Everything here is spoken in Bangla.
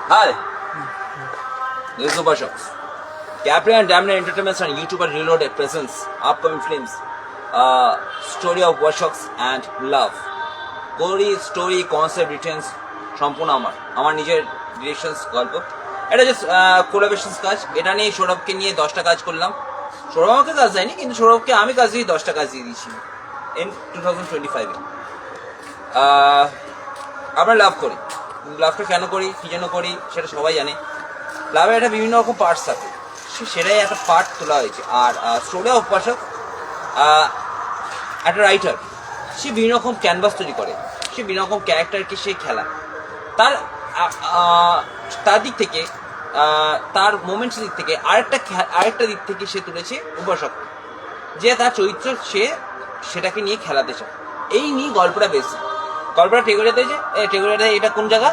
Hi, this is Upashaks. Capri and Damner Entertainments and YouTuber Reloaded presents upcoming films, Story of Upashaks and Love. Story concept রিটেন্স সম্পূর্ণ আমার নিজের ডিরেকশনস গল্প। এটা জাস্ট কোলাবোরেশনস কাজ। এটা নিয়ে সৌরভকে নিয়ে 10টা কাজ করলাম। সৌরভ আমাকে কাজ দেয়নি, কিন্তু সৌরভকে আমি কাজ দিয়ে 10টা কাজ দিয়ে দিয়েছি ইন 2025-এ। আমরা লাভ করি, লাভটা কেন করি, কী জন্য করি সেটা সবাই জানে। লাভের একটা বিভিন্ন রকম পার্টস থাকে, সেটাই একটা পার্ট তোলা হয়েছে। আর স্টোরি অফ উপাসক একটা রাইটার, সে বিভিন্ন রকম ক্যানভাস তৈরি করে, সে বিভিন্ন রকম ক্যারেক্টারকে সে খেলা। তার দিক থেকে, তার মোমেন্টসের দিক থেকে আরেকটা দিক থেকে সে তুলেছে উপাসক, যে তার চরিত্র সে সেটাকে নিয়ে খেলাতে চায়। এই নিয়ে গল্পটা বেশি। গল্পটা টেগুরিয়াতে, এটা কোন জায়গা?